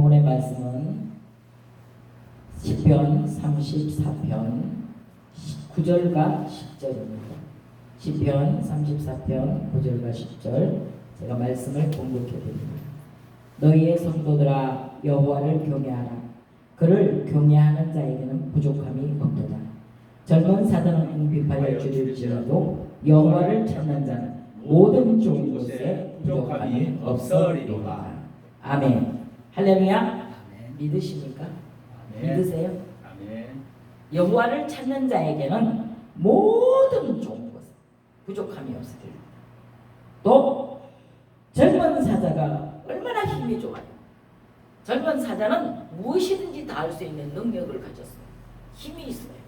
본문의 말씀은 시편 34편 9절과 10절입니다. 시편 34편 9절과 10절 제가 말씀을 공독해 드립니다. 너희의 성도들아 여호와를 경외하라. 그를 경외하는 자에게는 부족함이 없도다. 젊은 사자는 궁핍하여 줄일지라도 여호와를 찾는 자는 모든 좋은 곳에 부족함이 없으리로다. 아멘. 할렐루야. 아멘. 믿으십니까? 아멘. 믿으세요? 아멘. 여호와를 찾는 자에게는 모든 좋은 것 부족함이 없으리라. 또 젊은 사자가 얼마나 힘이 좋아요. 젊은 사자는 무엇이든지 다 할 수 있는 능력을 가졌어요. 힘이 있어요.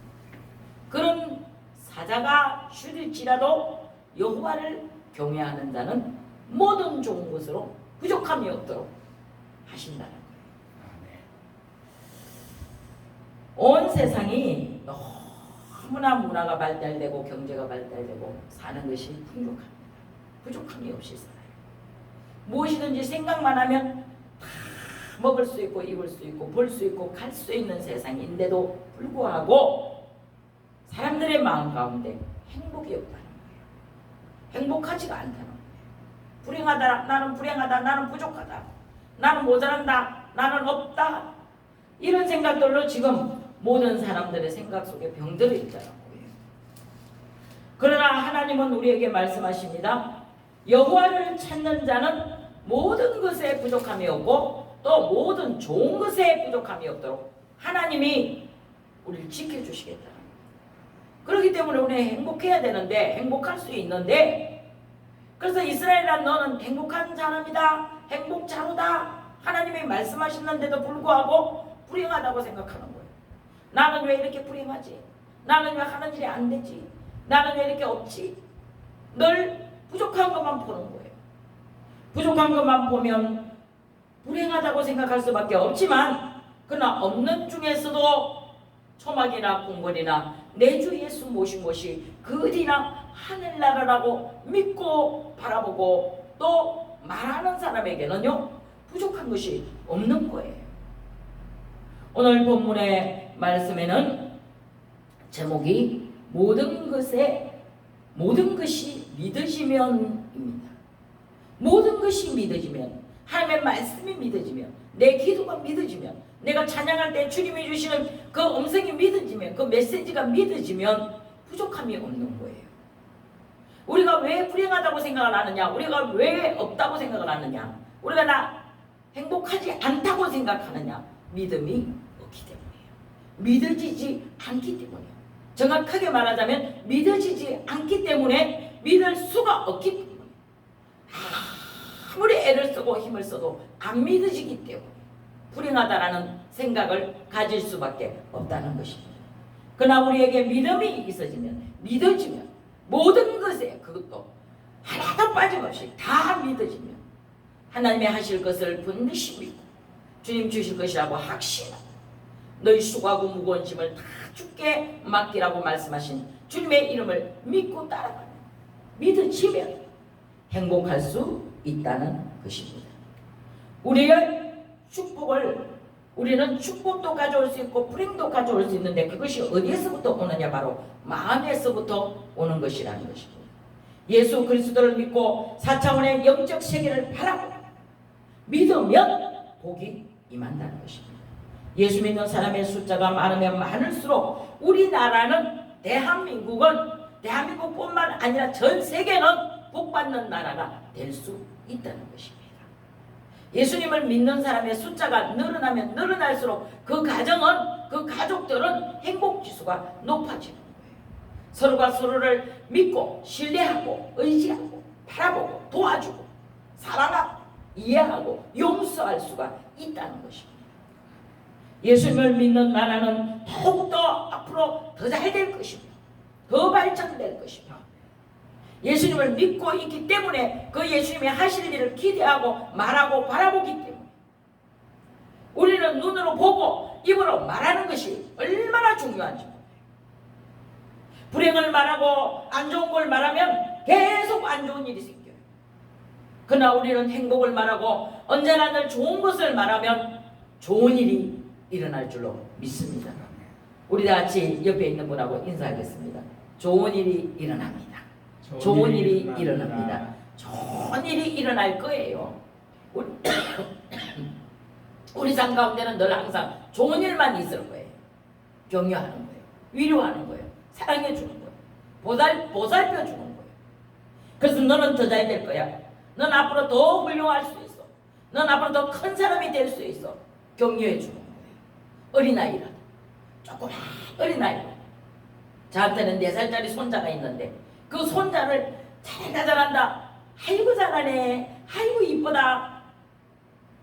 그런 사자가 줄일지라도 여호와를 경외하는 자는 모든 좋은 것으로 부족함이 없도록 하신다는 거예요. 온 세상이 너무나 문화가 발달되고 경제가 발달되고 사는 것이 풍족합니다. 부족함이 없이 살아요. 무엇이든지 생각만 하면 다 먹을 수 있고 입을 수 있고 볼 수 있고 갈 수 있는 세상인데도 불구하고 사람들의 마음 가운데 행복이 없다는 거예요. 행복하지가 않다는 거예요. 불행하다, 나는 불행하다, 나는 부족하다, 나는 모자란다, 나는 없다, 이런 생각들로 지금 모든 사람들의 생각 속에 병들어 있다는 거예요. 그러나 하나님은 우리에게 말씀하십니다. 여호와를 찾는 자는 모든 것에 부족함이 없고 또 모든 좋은 것에 부족함이 없도록 하나님이 우리를 지켜주시겠다는 거예요. 그렇기 때문에 우리는 행복해야 되는데, 행복할 수 있는데, 그래서 이스라엘아 너는 행복한 사람이다, 행복자로다 하나님이 말씀하셨는데도 불구하고 불행하다고 생각하는 거예요. 나는 왜 이렇게 불행하지? 나는 왜 하는 일이 안 되지? 나는 왜 이렇게 없지? 늘 부족한 것만 보는 거예요. 부족한 것만 보면 불행하다고 생각할 수밖에 없지만, 그러나 없는 중에서도 초막이나 궁궐이나 내 주 예수 모신 곳이 그 어디나 하늘나라라고 믿고 바라보고 또 말하는 사람에게는요 부족한 것이 없는 거예요. 오늘 본문의 말씀에는 제목이 모든 것이 믿어지면입니다. 모든 것이 믿어지면, 하나님의 말씀이 믿어지면, 내 기도가 믿어지면, 내가 찬양할 때 주님이 주시는 그 음성이 믿어지면, 그 메시지가 믿어지면 부족함이 없는 거예요. 우리가 왜 불행하다고 생각을 하느냐, 우리가 왜 없다고 생각을 하느냐, 우리가 나 행복하지 않다고 생각하느냐, 믿음이 없기 때문이에요. 믿어지지 않기 때문이에요. 정확하게 말하자면 믿어지지 않기 때문에 믿을 수가 없기 때문에, 아무리 애를 쓰고 힘을 써도 안 믿어지기 때문에 불행하다라는 생각을 가질 수밖에 없다는 것입니다. 그러나 우리에게 믿음이 있어지면, 믿어지면, 모든 것에, 그것도 하나도 빠짐없이 다 믿어지면 하나님이 하실 것을 반드시 믿고 주님 주실 것이라고 확신하고 너희 수고하고 무거운 짐을 다 주께 맡기라고 말씀하신 주님의 이름을 믿고 따라가면, 믿어지면 행복할 수 있다는 것입니다. 우리는 축복도 가져올 수 있고 불행도 가져올 수 있는데, 그것이 어디에서부터 오느냐, 바로 마음에서부터 오는 것이라는 것입니다. 예수 그리스도를 믿고 4차원의 영적 세계를 바라고 믿으면 복이 임한다는 것입니다. 예수 믿는 사람의 숫자가 많으면 많을수록 우리나라는, 대한민국뿐만 아니라 전 세계는 복받는 나라가 될 수 있다는 것입니다. 예수님을 믿는 사람의 숫자가 늘어나면 늘어날수록 그 가정은, 그 가족들은 행복지수가 높아지는 거예요. 서로가 서로를 믿고 신뢰하고 의지하고 바라보고 도와주고 사랑하고 이해하고 용서할 수가 있다는 것입니다. 예수님을 믿는 나라는 더욱더 앞으로 더 잘 될 것입니다. 더 발전될 것입니다. 예수님을 믿고 있기 때문에 그 예수님이 하실 일을 기대하고 말하고 바라보기 때문에 우리는 눈으로 보고 입으로 말하는 것이 얼마나 중요한지. 불행을 말하고 안 좋은 걸 말하면 계속 안 좋은 일이 생겨요. 그러나 우리는 행복을 말하고 언제나 늘 좋은 것을 말하면 좋은 일이 일어날 줄로 믿습니다. 우리 다 같이 옆에 있는 분하고 인사하겠습니다. 좋은 일이 일어납니다. 좋은 일이 일어납니다. 좋은 일이 일어날 거예요. 우리 삶 가운데는 늘 항상 좋은 일만 있을 거예요. 격려하는 거예요. 위로하는 거예요. 사랑해 주는 거예요. 보살펴 주는 거예요. 그래서 너는 더 잘 될 거야. 넌 앞으로 더 훌륭할 수 있어. 넌 앞으로 더 큰 사람이 될 수 있어. 격려해 주는 거예요. 어린아이라도. 조그만 어린아이라도. 저한테는 4살짜리 손자가 있는데 그 손자를 잘한다. 아이고 잘하네. 아이고 이쁘다.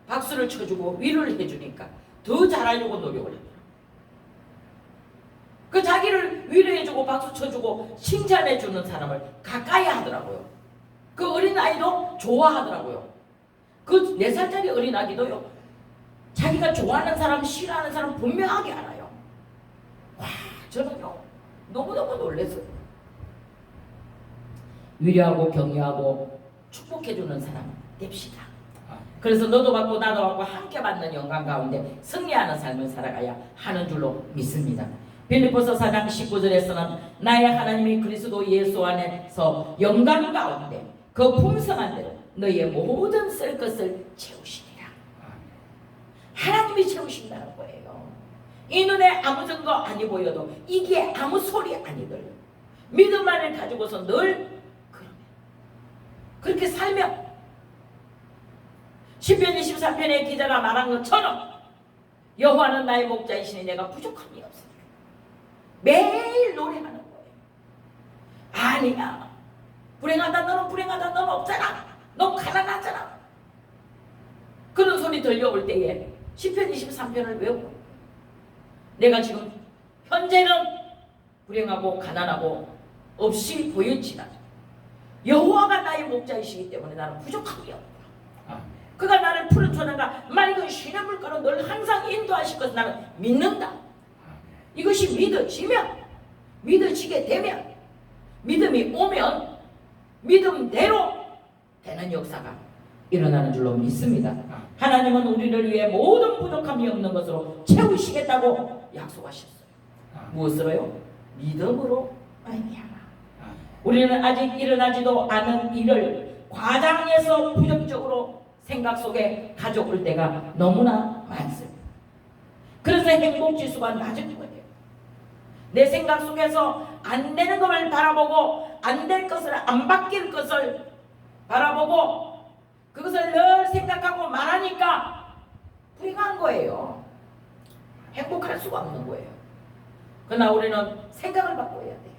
박수를 쳐주고 위로를 해주니까 더 잘하려고 노력을 하더라고요. 그 자기를 위로해주고 박수 쳐주고 칭찬해주는 사람을 가까이 하더라고요. 그 어린아이도 좋아하더라고요. 그 4살짜리 어린아기도요. 자기가 좋아하는 사람 싫어하는 사람 분명하게 알아요. 와 저는요 너무너무 놀랐어요. 위로하고 격려하고 축복해주는 사람 됩시다. 그래서 너도 받고 나도 받고 함께 받는 영광 가운데 승리하는 삶을 살아가야 하는 줄로 믿습니다. 빌립보서 4장 19절에서는 나의 하나님이 그리스도 예수 안에서 영광 가운데 그 풍성한 대로 너희의 모든 쓸 것을 채우시리라. 하나님이 채우신다는 거예요. 이 눈에 아무 증거 아니 보여도 이게 아무 소리 아니들 믿음만을 가지고서 늘 그렇게 살면 시편 23편의 기자가 말한 것처럼 여호와는 나의 목자이시니 내가 부족함이 없으리라. 매일 노래하는 거예요. 아니야. 불행하다 너는 불행하다 너는 없잖아. 너 가난하잖아. 그런 소리 들려올 때에 시편 23편을 외우고 내가 지금 현재는 불행하고 가난하고 없이 보였지만 여호와가 나의 목자이시기 때문에 나는 부족함이 없다. 그가 나를 푸른 초나가 맑은 시냇물가로 늘 항상 인도하실 것을 나는 믿는다. 이것이 믿어지게 되면 믿음이 오면 믿음대로 되는 역사가 일어나는 줄로 믿습니다. 하나님은 우리를 위해 모든 부족함이 없는 것으로 채우시겠다고 약속하셨어요. 무엇으로요? 믿음으로 말미암아. 우리는 아직 일어나지도 않은 일을 과장해서 부정적으로 생각 속에 가져올 때가 너무나 많습니다. 그래서 행복지수가 낮은 거예요. 내 생각 속에서 안 되는 것을 바라보고 안 될 것을 안 바뀔 것을 바라보고 그것을 늘 생각하고 말하니까 불행한 거예요. 행복할 수가 없는 거예요. 그러나 우리는 생각을 바꿔야 돼요.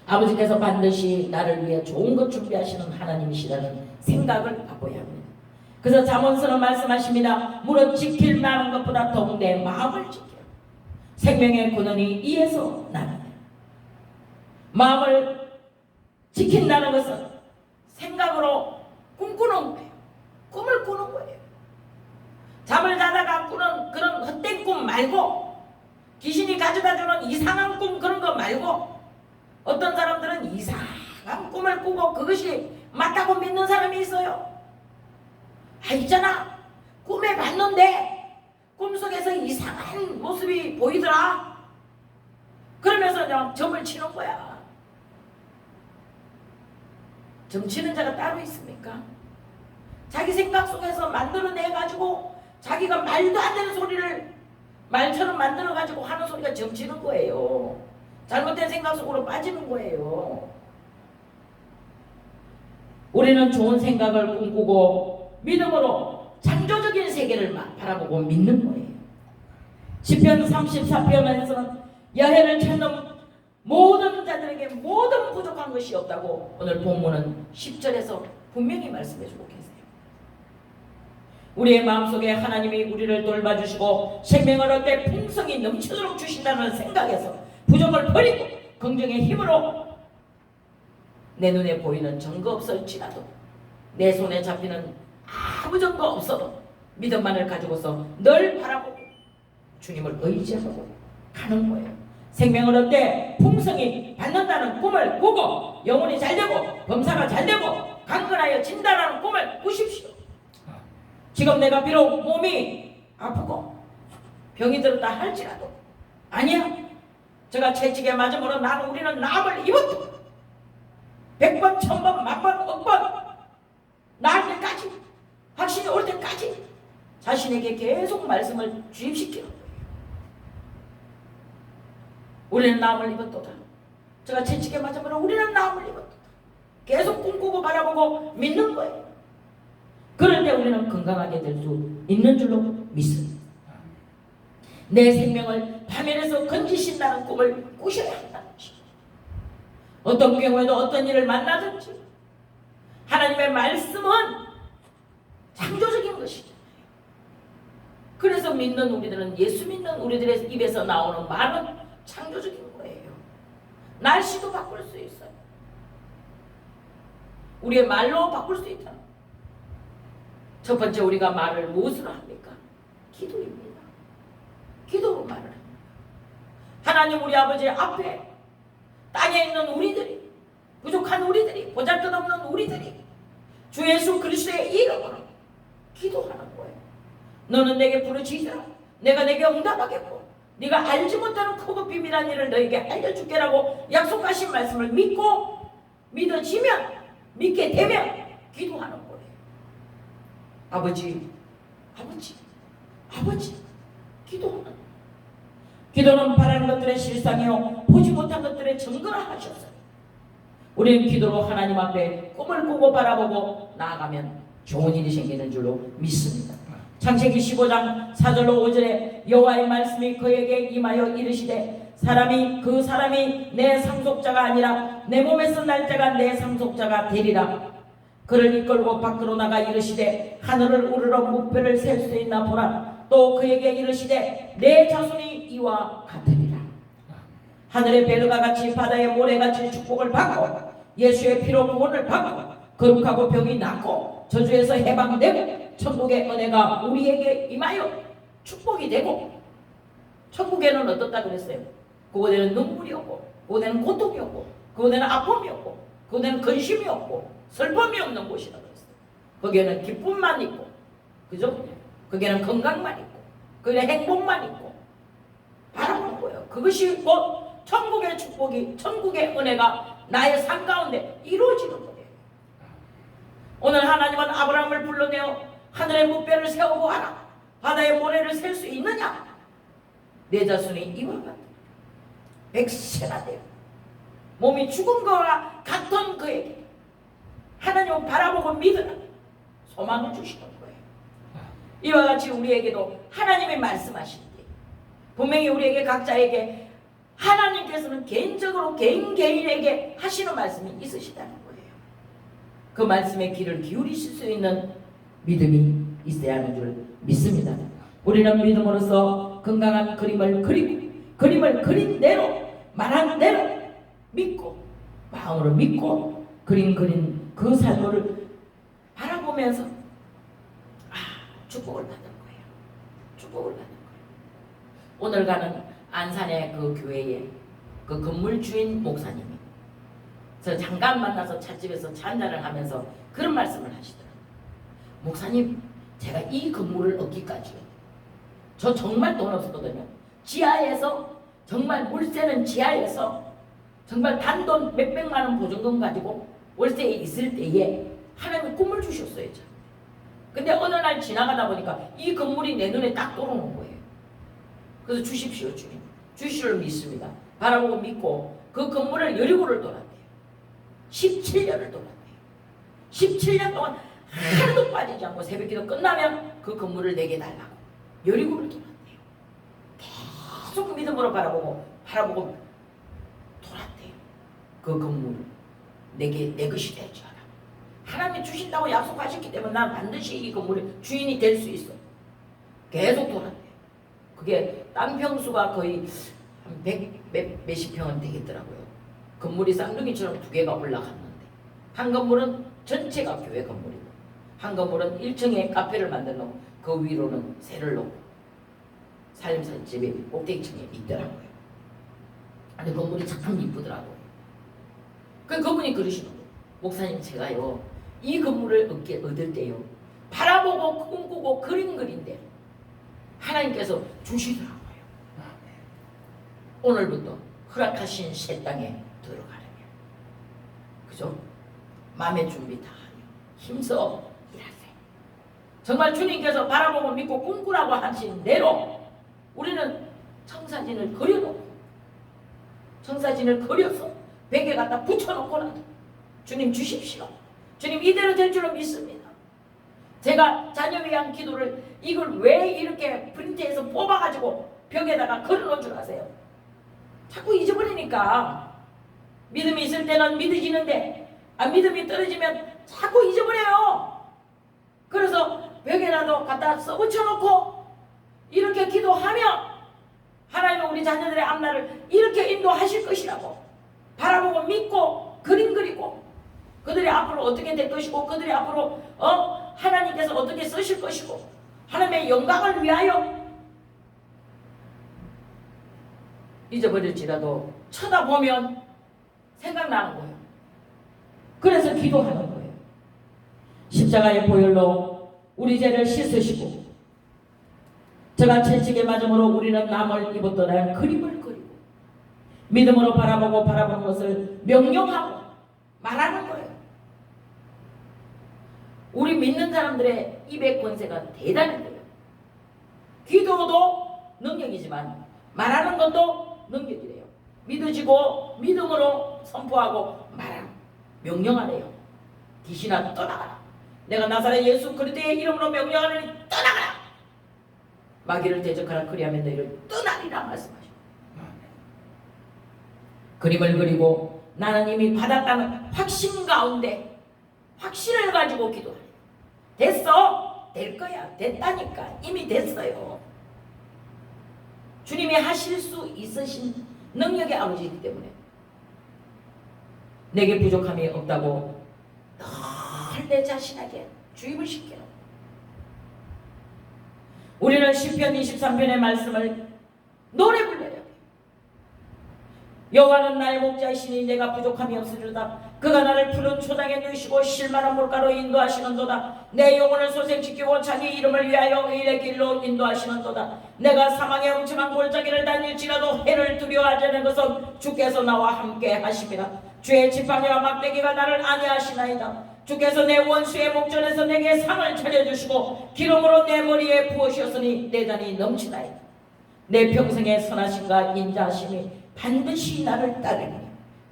아버지께서 반드시 나를 위해 좋은 것 준비하시는 하나님이시라는 생각을 바꿔야 합니다. 그래서 잠언서는 말씀하십니다. 무릇 지킬 만한 것보다 더욱 내 마음을 지켜 생명의 근원이 이에서 나느니라. 마음을 지킨다는 것은 생각으로 꿈꾸는 거예요. 꿈을 꾸는 거예요. 잠을 자다가 꾸는 그런 헛된 꿈 말고 귀신이 가져다주는 이상한 꿈 그런 거 말고 어떤 사람들은 이상한 꿈을 꾸고 그것이 맞다고 믿는 사람이 있어요. 있잖아. 꿈에 봤는데 꿈속에서 이상한 모습이 보이더라. 그러면서 그냥 점을 치는 거야. 점 치는 자가 따로 있습니까? 자기 생각 속에서 만들어내가지고 자기가 말도 안 되는 소리를 말처럼 만들어가지고 하는 소리가 점 치는 거예요. 잘못된 생각 속으로 빠지는 거예요. 우리는 좋은 생각을 꿈꾸고 믿음으로 창조적인 세계를 바라보고 믿는 거예요. 시편 34편에서는 여해를 찾는 모든 자들에게 모든 부족한 것이 없다고 오늘 본문은 10절에서 분명히 말씀해주고 계세요. 우리의 마음속에 하나님이 우리를 돌봐주시고 생명을 얻되 풍성이 넘치도록 주신다는 생각에서 부족을 버리고 긍정의 힘으로 내 눈에 보이는 증거 없을지라도 내 손에 잡히는 아무 증거 없어도 믿음만을 가지고서 늘 바라보고 주님을 의지하고 가는 거예요. 생명을 얻되 풍성히 받는다는 꿈을 꾸고 영혼이 잘되고 범사가 잘되고 강건하여 진다라는 꿈을 꾸십시오. 지금 내가 비록 몸이 아프고 병이 들었다 할지라도 아니야. 제가 채찍에 맞음으로 우리는 남을 입었다. 100번, 1000번, 만번, 억번 나을 때까지, 확신이 올 때까지 자신에게 계속 말씀을 주입시키는 거예요. 우리는 남을 입었도다. 제가 채찍에 맞으므로 우리는 남을 입었도다. 계속 꿈꾸고 바라보고 믿는 거예요. 그럴 때 우리는 건강하게 될 수 있는 줄로 믿습니다. 내 생명을 파멸해서 건지신다는 꿈을 꾸셔야 한다는 것입니다. 어떤 경우에도 어떤 일을 만나든지 하나님의 말씀은 창조적인 것이잖아요. 그래서 믿는 우리들은, 예수 믿는 우리들의 입에서 나오는 말은 창조적인 거예요. 날씨도 바꿀 수 있어요. 우리의 말로 바꿀 수 있다. 첫 번째 우리가 말을 무엇으로 합니까? 기도입니다. 기도로 말을 합니다. 하나님 우리 아버지 앞에 땅에 있는 우리들이, 부족한 우리들이, 보잘것없는 우리들이 주 예수 그리스도의 이름으로 기도하는 거예요. 너는 내게 부르짖으라. 내가 내게 응답하겠고 네가 알지 못하는 크고 비밀한 일을 너에게 알려줄게라고 약속하신 말씀을 믿고 믿어지면, 믿게 되면 기도하는 거예요. 아버지, 아버지, 아버지. 기도는 바라는 것들의 실상이요 보지 못한 것들의 증거라 하셨어요. 우리는 기도로 하나님 앞에 꿈을 꾸고 바라보고 나아가면 좋은 일이 생기는 줄로 믿습니다. 창세기 15장 4절로 5절에 여호와의 말씀이 그에게 임하여 이르시되 그 사람이 내 상속자가 아니라 내 몸에서 날 자가 내 상속자가 되리라. 그를 이끌고 밖으로 나가 이르시되 하늘을 우러러 무표를 셀 수 있나 보라. 또 그에게 이르시되 내 자손이 이와 같으리라. 하늘의 벨과 같이 바다의 모래같이 축복을 받고 예수의 피로 구원을 받고 거룩하고 병이 낫고 저주에서 해방되고 천국의 은혜가 우리에게 임하여 축복이 되고, 천국에는 어떻다 그랬어요? 그곳에는 눈물이 없고, 그곳에는 고통이 없고, 그곳에는 아픔이 없고, 그곳에는 근심이 없고 슬픔이 없는 곳이라 그랬어요. 거기에는 기쁨만 있고, 그죠? 거기에는 건강만 있고, 거기에는 행복만 있고 바라보는 거예요. 그것이 곧 천국의 축복이, 천국의 은혜가 나의 삶 가운데 이루어지는 거예요. 오늘 하나님은 아브라함을 불러내어 하늘의 무뼈를 세우고 하라. 바다의 모래를 셀 수 있느냐? 내 자손이 이와 같다. 100세나 돼요. 몸이 죽은 거와 같은 그에게 하나님은 바라보고 믿으라 소망을 주시는 거예요. 이와 같이 우리에게도 하나님이 말씀하시는데 분명히 우리에게 각자에게 하나님께서는 개인적으로 개인에게 하시는 말씀이 있으시다는 거예요. 그 말씀에 귀를 기울이실 수 있는 믿음이 있어야 하는 줄 믿습니다. 우리는 믿음으로써 건강한 그림을 그리고 그림을 그린 대로 말한 대로 믿고 마음으로 믿고 그린 그 삶을 바라보면서 축복을 받는 거예요. 축복을 받는 거예요. 오늘 가는 안산의 그 교회에 그 건물 주인 목사님이 저 잠깐 만나서 찻집에서 차 한잔을 하면서 그런 말씀을 하시더라고요. 목사님, 제가 이 건물을 얻기까지요, 저 정말 돈 없었거든요. 지하에서 정말 물세는 지하에서 정말 단돈 몇백만 원 보증금 가지고 월세에 있을 때에 하나님이 꿈을 주셨어요. 근데 어느 날 지나가다 보니까 이 건물이 내 눈에 딱 들어오는 거예요. 그래서 주십시오 주님, 주시를 믿습니다. 바라보고 믿고 그 건물을 여리고를 돌았대요. 17년을 돌았대요. 17년 동안 하루도 빠지지 않고 새벽기도 끝나면 그 건물을 내게 달라고 여리고를 돌았대요. 계속 믿음으로 바라보고 돌았대요. 그 건물을 내 것이 될 줄 알아. 하나님이 주신다고 약속하셨기 때문에 난 반드시 이 건물의 주인이 될 수 있어. 계속 돌았대요. 그게 땅 평수가 거의 한 몇십 평은 되겠더라고요. 건물이 쌍둥이처럼 두 개가 올라갔는데 한 건물은 전체가 교회 건물이고 한 건물은 1층에 카페를 만들고 그 위로는 새를 놓고 살림살집이 꼭대기층에 있더라고요. 근데 건물이 참 이쁘더라고요. 그분이 그러시는 거예요. 목사님, 제가요 이 건물을 얻을 때요 바라보고 꿈꾸고 그림 그린데 하나님께서 주시더라고요. 오늘부터 허락하신 새 땅에 들어가려면 그죠? 마음의 준비 다 하며 힘써 일하세요. 정말 주님께서 바라보고 믿고 꿈꾸라고 하신 대로 우리는 청사진을 그려놓고 청사진을 그려서 벽에 갖다 붙여놓고라도 주님 주십시오. 주님 이대로 될 줄로 믿습니다. 제가 자녀 위한 기도를 이걸 왜 이렇게 프린트해서 뽑아가지고 벽에다가 걸어놓은 줄 아세요? 자꾸 잊어버리니까 믿음이 있을 때는 믿어지는데 믿음이 떨어지면 자꾸 잊어버려요. 그래서 벽에라도 갖다 써붙여놓고 이렇게 기도하며 하나님은 우리 자녀들의 앞날을 이렇게 인도하실 것이라고 바라보고 믿고 그림 그리고 그들이 앞으로 어떻게 될 것이고 그들이 앞으로 하나님께서 어떻게 쓰실 것이고 하나님의 영광을 위하여 잊어버릴지라도 쳐다보면 생각나는 거예요. 그래서 기도하는 거예요. 십자가의 보혈로 우리 죄를 씻으시고 저가 채찍에 맞음으로 우리는 남을 입었더라는 그림을 그리고 믿음으로 바라보고 바라보는 것을 명령하고 말하는 거예요. 우리 믿는 사람들의 입의 권세가 대단한 거예요. 기도도 능력이지만 말하는 것도 능력이래요. 믿어지고 믿음으로 선포하고 말하고 명령하래요. 귀신아 떠나가라. 내가 나사렛 예수 그리스도의 이름으로 명령하노니 떠나가라. 마귀를 대적하라. 그리하면 너희를 떠나리라 말씀하셔. 그림을 그리고 나는 이미 받았다는 확신 가운데 확신을 가지고 기도하래요. 됐어. 될 거야. 됐다니까. 이미 됐어요. 주님이 하실 수 있으신 능력의 아버지이기 때문에 내게 부족함이 없다고 늘 내 자신에게 주입을 시켜요. 우리는 시편 23편의 말씀을 노래 불러요. 여호와는 나의 목자이시니 내가 부족함이 없으리로다. 그가 나를 푸른 초장에 누이시고 실만한 물가로 인도하시는도다. 내 영혼을 소생시키고 자기 이름을 위하여 의의 길로 인도하시는도다. 내가 사망의 엄청한 골짜기를 다닐지라도 해를 두려워하지 않는 것은 주께서 나와 함께 하심이라. 주의 지팡이와 막대기가 나를 안위하시나이다. 주께서 내 원수의 목전에서 내게 상을 차려주시고 기름으로 내 머리에 부으셨으니 내 잔이 넘치나이다. 내 평생의 선하심과 인자하심이 반드시 나를 따르니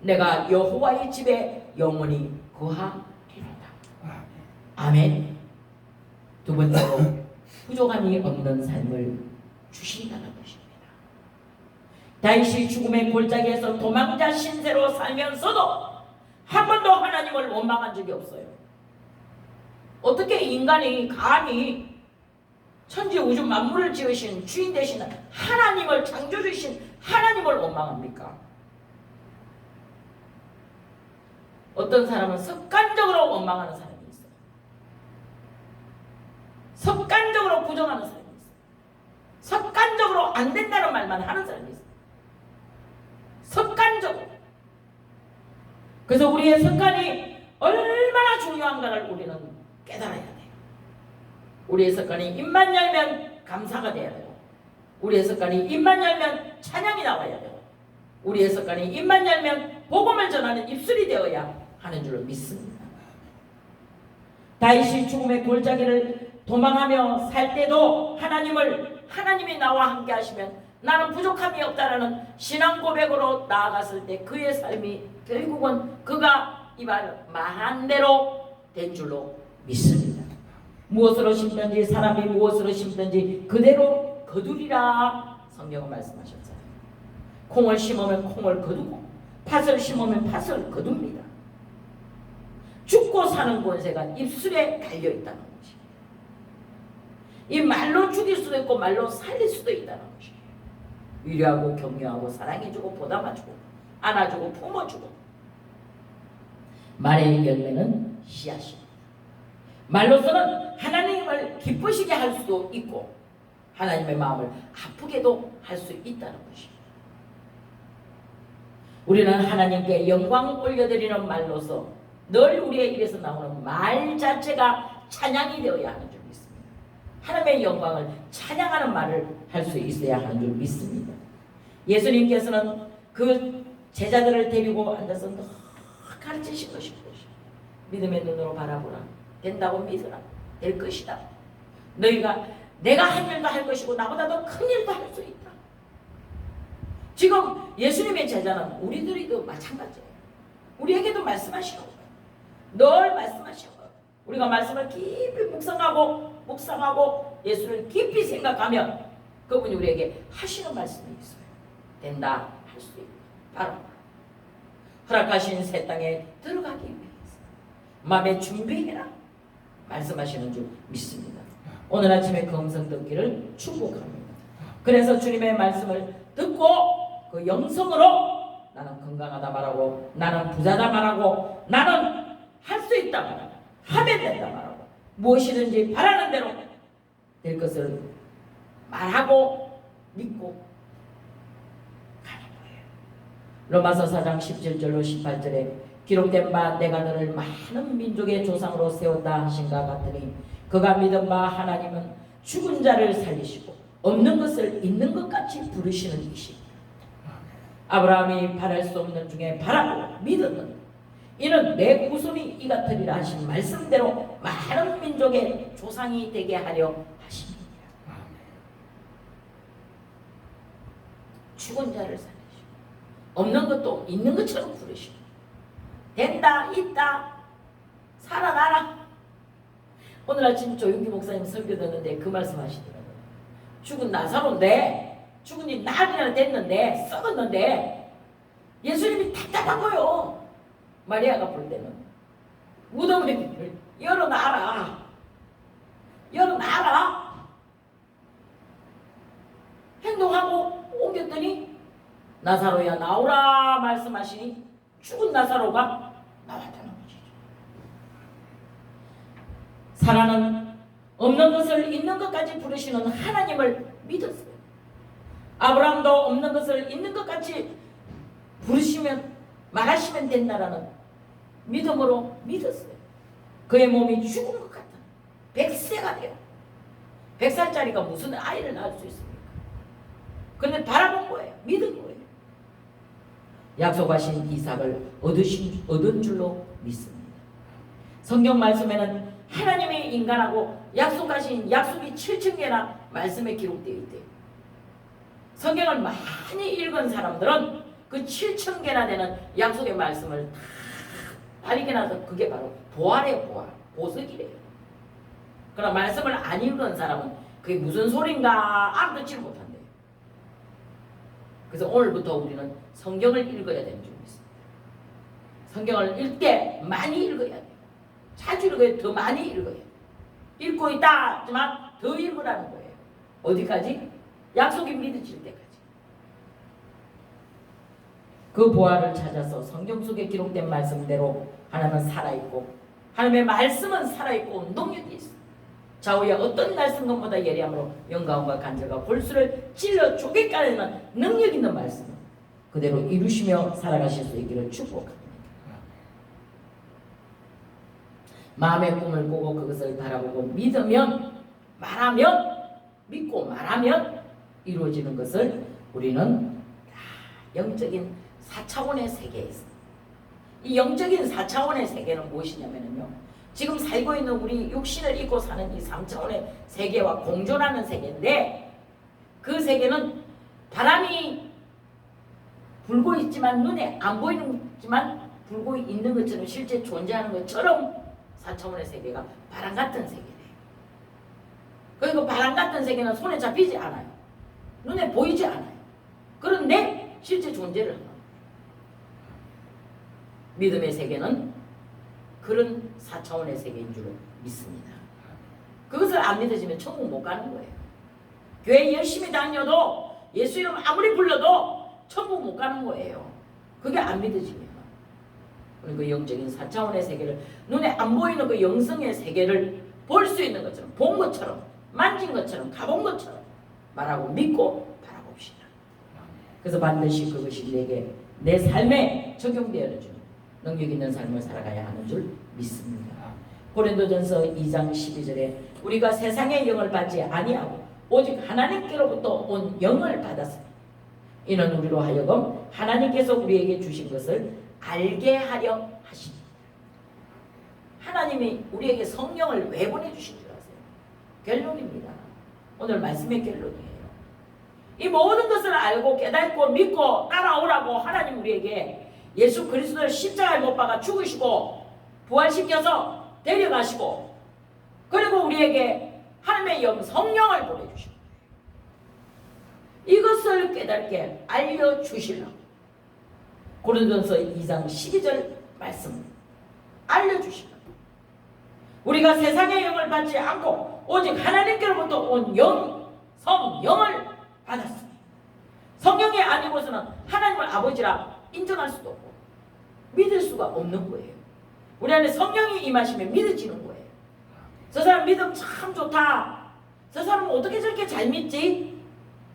내가 여호와의 집에 영원히 거하리로다. 아멘. 두 번째로 부족함이 없는 삶을 주신다는 것입니다. 다윗이 죽음의 골짜기에서 도망자 신세로 살면서도 한 번도 하나님을 원망한 적이 없어요. 어떻게 인간이 감히 천지 우주 만물을 지으신 주인 되시는 하나님을 창조주신 하나님을 원망합니까? 어떤 사람은 습관적으로 원망하는 사람이 있어요. 습관적으로 부정하는 사람이 있어요. 습관적으로 안 된다는 말만 하는 사람이 있어요. 습관적으로. 그래서 우리의 습관이 얼마나 중요한가를 우리는 깨달아야 돼요. 우리의 습관이 입만 열면 감사가 돼야 되고 우리의 습관이 입만 열면 찬양이 나와야 되고 우리의 습관이 입만 열면 복음을 전하는 입술이 되어야 하는 줄로 믿습니다. 다윗이 죽음의 골짜기를 도망하며 살 때도 하나님이 나와 함께 하시면 나는 부족함이 없다라는 신앙 고백으로 나아갔을 때 그의 삶이 결국은 그가 이 말 말한 대로 된 줄로 믿습니다. 무엇으로 심든지 사람이 무엇으로 심든지 그대로 거두리라 성경은 말씀하셨어요. 콩을 심으면 콩을 거두고 팥을 심으면 팥을 거둡니다. 죽고 사는 권세가 입술에 달려있다는 것이에요. 이 말로 죽일 수도 있고 말로 살릴 수도 있다는 것이에요. 위로하고 격려하고 사랑해주고 보담아주고 안아주고 품어주고 말의 열매는 씨앗입니다. 말로서는 하나님을 기쁘시게 할 수도 있고 하나님의 마음을 아프게도 할 수 있다는 것입니다. 우리는 하나님께 영광 올려드리는 말로서 늘 우리의 입에서 나오는 말 자체가 찬양이 되어야 하는 줄 하나님의 영광을 찬양하는 말을 할 수 있어야 하는 줄 믿습니다. 예수님께서는 그 제자들을 데리고 앉아서 가르치신 것이 믿음의 눈으로 바라보라. 된다고 믿으라. 될 것이다. 너희가 내가 한 일도 할 것이고 나보다 더 큰 일도 할 수 있다. 지금 예수님의 제자는 우리들이도 마찬가지예요. 우리에게도 말씀하시는 거예요. 늘 말씀하시는 거예요. 우리가 말씀을 깊이 묵상하고 예수를 깊이 생각하면 그분이 우리에게 하시는 말씀이 있어요. 된다. 할 수 있다. 바로 허락하신 새 땅에 들어가기 위해서 마음에 준비해라. 말씀하시는 줄 믿습니다. 오늘 아침에 그 음성 듣기를 축복합니다. 그래서 주님의 말씀을 듣고 그 영성으로 나는 건강하다 말하고 나는 부자다 말하고 나는 할 수 있다 말하고 하면 된다 말하고 무엇이든지 바라는 대로 될 것을 말하고 믿고 가는 거예요. 로마서 4장 17절로 18절에 기록된 바 내가 너를 많은 민족의 조상으로 세웠다 하신가 같으니 그가 믿은 바 하나님은 죽은 자를 살리시고 없는 것을 있는 것 같이 부르시는 이시다. 아브라함이 바랄 수 없는 중에 바라고 믿었는 이는 내 후손이 이 같으리라 하신 말씀대로 많은 민족의 조상이 되게 하려 하십니다. 죽은 자를 살리시고 없는 것도 있는 것처럼 부르시고 된다 있다 살아나라. 오늘 아침 조윤기 목사님 설교 듣는데 그 말씀 하시더라고요. 죽은 나사로인데 죽은 지 나흘이나 됐는데 썩었는데 예수님이 답답한 거요. 마리아가 볼 때는 무덤을 열어놔라. 행동하고 옮겼더니 나사로야 나오라 말씀하시니 죽은 나사로가 나왔다는 것이죠. 살아는 없는 것을 있는 것까지 부르시는 하나님을 믿었어요. 아브라함도 없는 것을 있는 것 같이 부르시면 말하시면 된다라는 믿음으로 믿었어요. 그의 몸이 죽은 것 같아. 100세가 돼요. 100살짜리가 무슨 아이를 낳을 수 있습니까? 그런데 바라본 거예요. 믿은 거예요. 약속하신 이삭을 얻은 줄로 믿습니다. 성경 말씀에는 하나님이 인간하고 약속하신 약속이 7,000개나 말씀에 기록되어 있대요. 성경을 많이 읽은 사람들은 그 7,000개나 되는 약속의 말씀을 다 읽게 나서 그게 바로 보아래요. 보석이래요. 그러나 말씀을 안 읽은 사람은 그게 무슨 소린가 알아듣지를 못한대요. 그래서 오늘부터 우리는 성경을 읽어야 되는 줄 믿습니다. 성경을 읽을 때 많이 읽어야 돼요. 자주 읽어야 더 많이 읽어야 돼요. 읽고 있다 하지만 더 읽으라는 거예요. 어디까지? 약속이 믿어질 때까지. 그 보화를 찾아서 성경 속에 기록된 말씀대로 하나님은 살아있고 하나님의 말씀은 살아있고 능력이 있어. 좌우에 어떤 말씀것보다 예리함으로 영광과 간절과 골수를 찔러 쪼개까지는 능력 있는 말씀을 그대로 이루시며 살아가실 수 있기를 축복합니다. 마음의 꿈을 꾸고 그것을 바라보고 믿으면 믿고 말하면 이루어지는 것을 우리는 영적인 4차원의 세계에 있습니다. 이 영적인 4차원의 세계는 무엇이냐면요. 지금 살고 있는 우리 육신을 입고 사는 이 3차원의 세계와 공존하는 세계인데 그 세계는 바람이 불고 있지만 눈에 안 보이지만 불고 있는 것처럼 실제 존재하는 것처럼 4차원의 세계가 바람 같은 세계래요. 그리고 바람 같은 세계는 손에 잡히지 않아요. 눈에 보이지 않아요. 그런데 실제 존재를 합니다. 믿음의 세계는 그런 4차원의 세계인 줄 믿습니다. 그것을 안 믿어지면 천국 못 가는 거예요. 교회 열심히 다녀도 예수 이름 아무리 불러도 천국 못 가는 거예요. 그게 안 믿어지면. 그 영적인 4차원의 세계를 눈에 안 보이는 그 영성의 세계를 볼 수 있는 것처럼 본 것처럼 만진 것처럼 가본 것처럼 말하고 믿고 바라봅시다. 그래서 반드시 그것이 내게 내 삶에 적용되어지는 능력 있는 삶을 살아가야 하는 줄 믿습니다. 고린도전서 2장 12절에 우리가 세상의 영을 받지 아니하고 오직 하나님께로부터 온 영을 받았으니 이는 우리로 하여금 하나님께서 우리에게 주신 것을 알게 하려 하시니. 하나님이 우리에게 성령을 왜 보내주신 줄 아세요? 결론입니다. 오늘 말씀의 결론이에요. 이 모든 것을 알고 깨닫고 믿고 따라오라고 하나님 우리에게 예수 그리스도를 십자가에 못 박아 죽으시고 부활시켜서 데려가시고 그리고 우리에게 하나님의 영 성령을 보내주시고 이것을 깨닫게 알려주시려고 고린도전서 2장 12절 말씀 알려주시려고 우리가 세상의 영을 받지 않고 오직 하나님께로부터 온 영, 성령을 받았습니다. 성령이 아니고서는 하나님을 아버지라 인정할 수도 없고 믿을 수가 없는 거예요. 우리 안에 성령이 임하시면 믿어지는 거예요. 저 사람 믿음 참 좋다. 저 사람은 어떻게 저렇게 잘 믿지?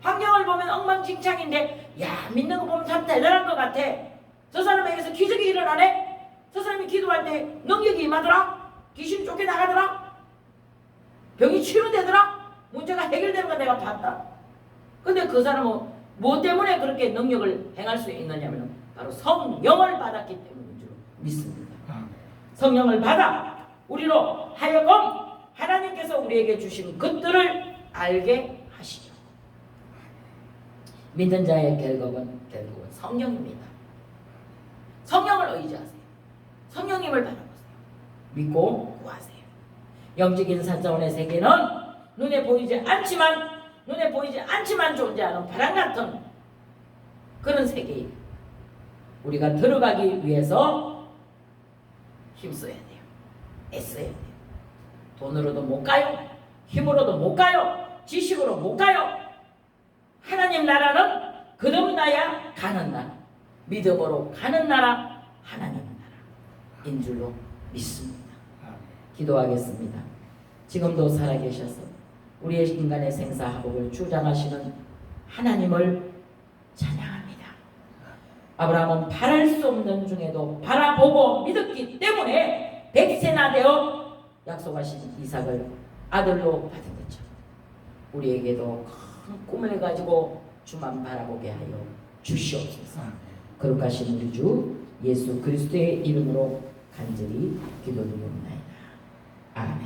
환경을 보면 엉망진창인데 야 믿는 거 보면 참 대단한 것 같아. 저 사람에게서 기적이 일어나네. 저 사람이 기도할 때 능력이 임하더라. 귀신 쫓겨나가더라. 병이 치료되더라. 문제가 해결되는 거 내가 봤다. 근데 그 사람은 뭐 때문에 그렇게 능력을 행할 수 있느냐면 바로 성령을 받았기 때문인 줄 믿습니다. 성령을 받아 우리로 하여금 하나님께서 우리에게 주신 것들을 알게 하시죠. 믿는 자의 결국은 성령입니다. 성령을 의지하세요. 성령님을 바라보세요. 믿고 구하세요. 영적인 사자원의 세계는 눈에 보이지 않지만 존재하는 바람 같은 그런 세계입니다. 우리가 들어가기 위해서 힘써야 돼요. 애써야 돼요. 돈으로도 못 가요. 힘으로도 못 가요. 지식으로 못 가요. 하나님 나라는 거듭나야 가는 나라. 믿음으로 가는 나라. 하나님 나라인 줄로 믿습니다. 기도하겠습니다. 지금도 살아계셔서 우리의 인간의 생사화복을 주장하시는 하나님을 찬양합니다. 아브라함은 바랄 수 없는 중에도 바라보고 믿었기 때문에 백세나 되어 약속하신 이삭을 아들로 받은 것처럼 우리에게도 큰 꿈을 가지고 주만 바라보게 하여 주시옵소서. 거룩하신 우리 주 예수 그리스도의 이름으로 간절히 기도드립니다. 아멘.